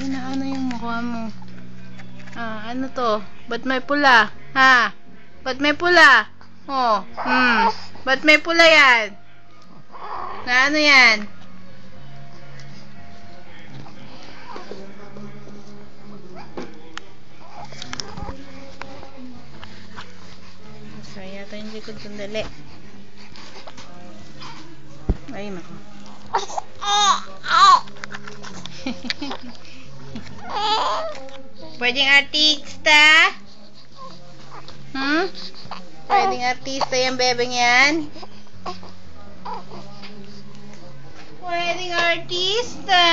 Ano yung mukha mo? Ano to? Ba't may pula? Ha? Ba't may pula? Oh, ba't may pula yan? Na ano yan? Masaya yata yung likod, sandali. Ay, nako. Pwedeng artista? Pwedeng artista yung bebeng yan? Pwedeng artista?